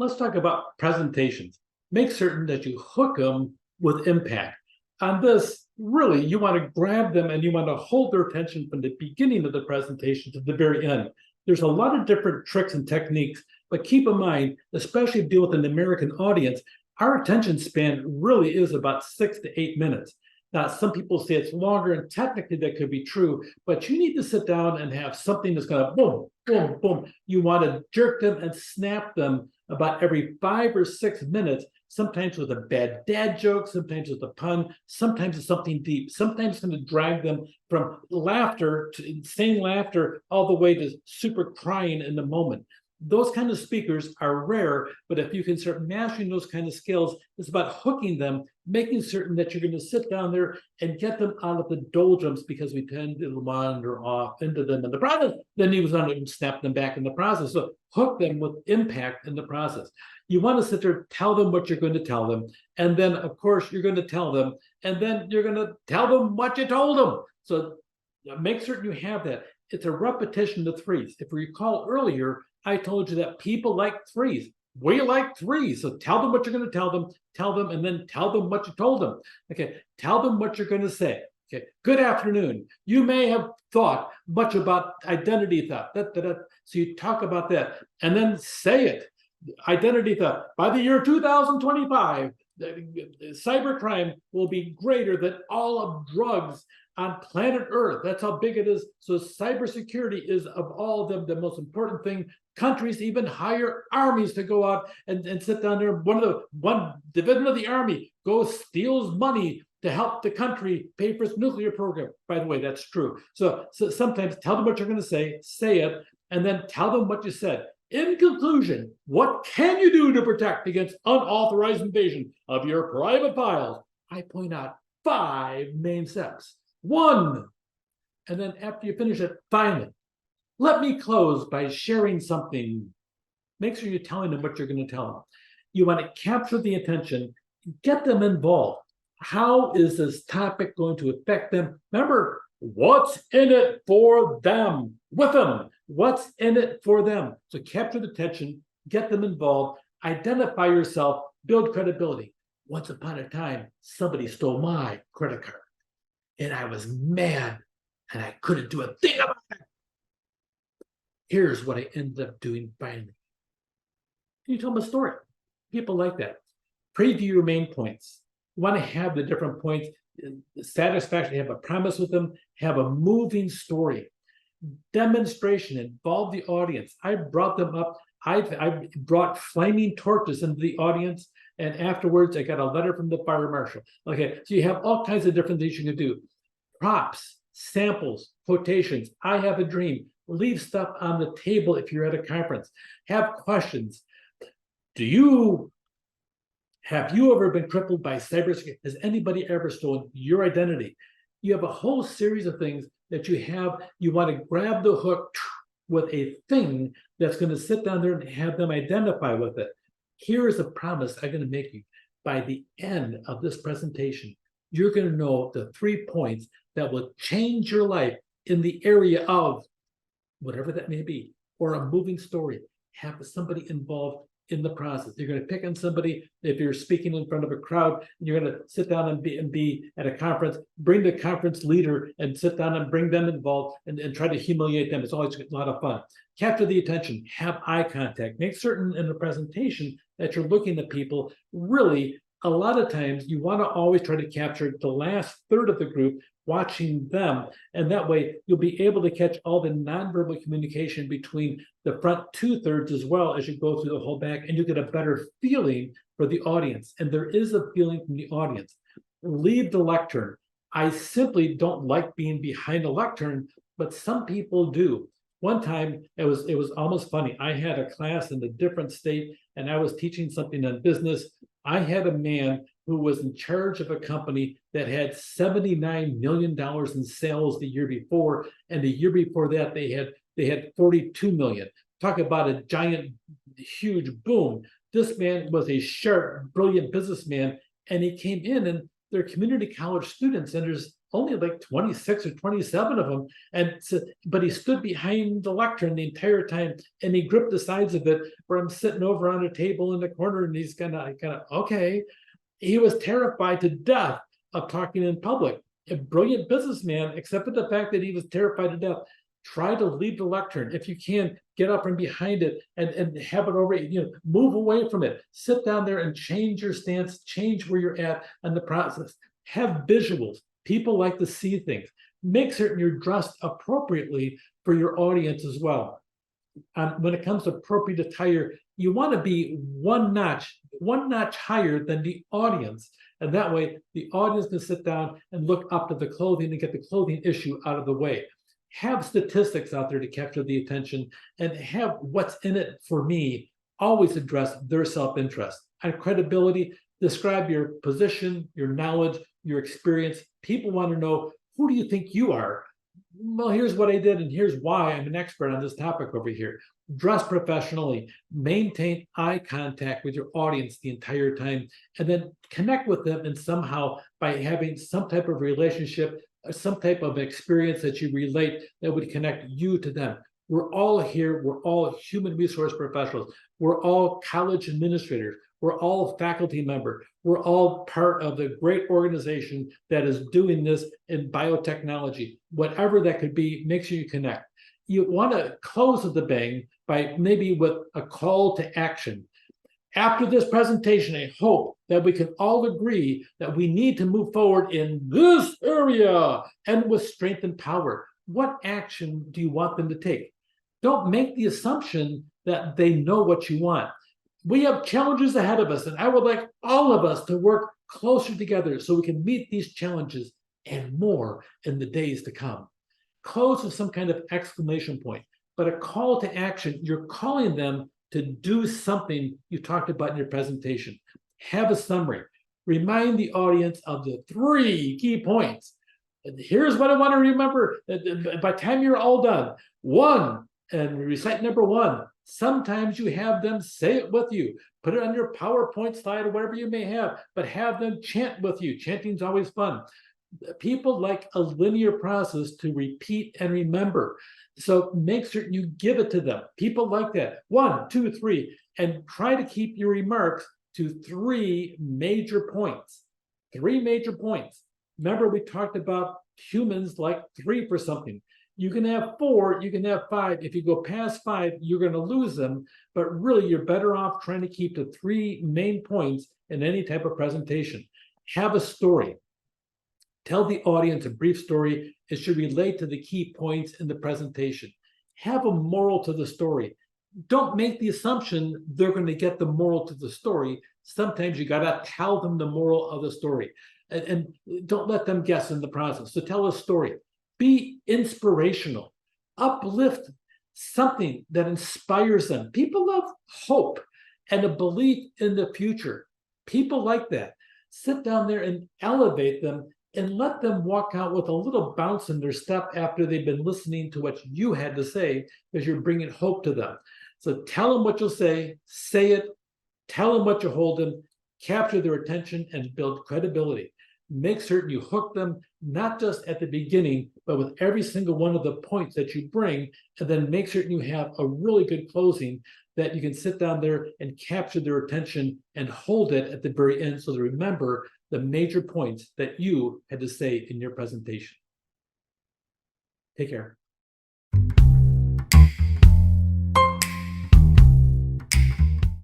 let's talk about presentations. Make certain that you hook them with impact. On this, really, you want to grab them and you want to hold their attention from the beginning of the presentation to the very end. There's a lot of different tricks and techniques, but keep in mind, especially if you deal with an American audience, our attention span really is about 6 to 8 minutes. Now, some people say it's longer, and technically that could be true, but you need to sit down and have something that's going to boom, boom, boom. You want to jerk them and snap them about every 5 or 6 minutes, sometimes with a bad dad joke, sometimes with a pun, sometimes it's something deep. Sometimes it's going to drag them from laughter to insane laughter all the way to super crying in the moment. Those kind of speakers are rare, but if you can start mastering those kind of skills, it's about hooking them, making certain that you're going to sit down there and get them out of the doldrums, because we tend to wander off into them in the process. Then you want to snap them back in the process. So hook them with impact in the process. You want to sit there, tell them what you're going to tell them. And then, of course, you're going to tell them. And then you're going to tell them what you told them. So make certain you have that. It's a repetition of threes. If you recall earlier, I told you that people like threes. We like threes. So tell them what you're going to tell them, and then tell them what you told them. Okay, tell them what you're going to say. Okay, good afternoon. You may have thought much about identity theft. So you talk about that, and then say it. Identity theft. By the year 2025, cybercrime will be greater than all of drugs on planet Earth. That's how big it is. So cybersecurity is, of all of them, the most important thing. Countries even hire armies to go out and sit down there. One division of the army goes, steals money to help the country pay for its nuclear program. By the way, that's true. So sometimes tell them what you're going to say it, and then tell them what you said. In conclusion, what can you do to protect against unauthorized invasion of your private files? I point out 5 main steps. 1, and then after you finish it, finally, let me close by sharing something. Make sure you're telling them what you're going to tell them. You want to capture the attention, get them involved. How is this topic going to affect them? Remember, what's in it for them? With them, what's in it for them? So capture the attention, get them involved, identify yourself, build credibility. Once upon a time, somebody stole my credit card, and I was mad, and I couldn't do a thing about it. Here's what I ended up doing finally. You tell them a story. People like that. Preview your main points. You want to have the different points, satisfaction, have a premise with them, have a moving story. Demonstration, involve the audience. I brought them up. I brought flaming torches into the audience, and afterwards I got a letter from the fire marshal. Okay, so you have all kinds of different things you can do. Props, samples, quotations. I have a dream. Leave stuff on the table if you're at a conference. Have questions. Have you ever been crippled by cybersecurity? Has anybody ever stolen your identity? You have a whole series of things that you have. You want to grab the hook with a thing that's going to sit down there and have them identify with it. Here is a promise I'm going to make you. By the end of this presentation, you're going to know the 3 points that will change your life in the area of whatever that may be, or a moving story. Have somebody involved in the process. You're going to pick on somebody. If you're speaking in front of a crowd, you're going to sit down and be at a conference, bring the conference leader and sit down and bring them involved and try to humiliate them. It's always a lot of fun. Capture the attention, have eye contact, make certain in the presentation that you're looking at people. Really, a lot of times you want to always try to capture the last third of the group, watching them, and that way you'll be able to catch all the nonverbal communication between the front 2/3 as well as you go through the whole back, and you get a better feeling for the audience. And there is a feeling from the audience. Leave the lectern. I simply don't like being behind a lectern, but some people do. One time it was almost funny. I had a class in a different state, and I was teaching something on business. I had a man who was in charge of a company that had $79 million in sales the year before, and the year before that they had 42 million. Talk about a giant, huge boom. This man was a sharp, brilliant businessman, and he came in, and they're community college students, and there's only like 26 or 27 of them. And so, but he stood behind the lectern the entire time, and he gripped the sides of it where I'm sitting over on a table in the corner, and he's kind of, okay. He was terrified to death of talking in public. A brilliant businessman, except for the fact that he was terrified to death. Try to leave the lectern. If you can, get up and behind it and have it over, move away from it. Sit down there and change your stance, change where you're at in the process. Have visuals. People like to see things. Make certain you're dressed appropriately for your audience as well. When it comes to appropriate attire, you want to be one notch higher than the audience. And that way, the audience can sit down and look up to the clothing and get the clothing issue out of the way. Have statistics out there to capture the attention, and have what's in it for me always address their self-interest. And credibility, describe your position, your knowledge, your experience. People want to know, who do you think you are? Well, here's what I did, and here's why I'm an expert on this topic over here. Dress professionally, maintain eye contact with your audience the entire time, and then connect with them and somehow by having some type of relationship, some type of experience that you relate that would connect you to them. We're all here. We're all human resource professionals. We're all college administrators. We're all faculty members. We're all part of the great organization that is doing this in biotechnology. Whatever that could be, make sure you connect. You want to close at the bang by maybe with a call to action. After this presentation, I hope that we can all agree that we need to move forward in this area and with strength and power. What action do you want them to take? Don't make the assumption that they know what you want. We have challenges ahead of us, and I would like all of us to work closer together so we can meet these challenges and more in the days to come. Close with some kind of exclamation point, but a call to action. You're calling them to do something you talked about in your presentation. Have a summary. Remind the audience of the 3 key points. Here's what I want to remember by the time you're all done. 1, and recite number 1. Sometimes you have them say it with you. Put it on your PowerPoint slide or whatever you may have, but have them chant with you. Chanting is always fun. People like a linear process to repeat and remember. So make certain you give it to them. People like that. 1, 2, 3, and try to keep your remarks to 3 major points. 3 major points. Remember, we talked about humans like 3 for something. You can have 4, you can have 5. If you go past 5, you're going to lose them. But really, you're better off trying to keep the 3 main points in any type of presentation. Have a story. Tell the audience a brief story. It should relate to the key points in the presentation. Have a moral to the story. Don't make the assumption they're going to get the moral to the story. Sometimes you got to tell them the moral of the story. And don't let them guess in the process. So tell a story. Be inspirational. Uplift something that inspires them. People love hope and a belief in the future. People like that. Sit down there and elevate them and let them walk out with a little bounce in their step after they've been listening to what you had to say, because you're bringing hope to them. So tell them what you'll say it, tell them what you hold them, capture their attention, and build credibility. Make certain you hook them, not just at the beginning, but with every single one of the points that you bring, and then make certain you have a really good closing that you can sit down there and capture their attention and hold it at the very end so they remember the major points that you had to say in your presentation. Take care.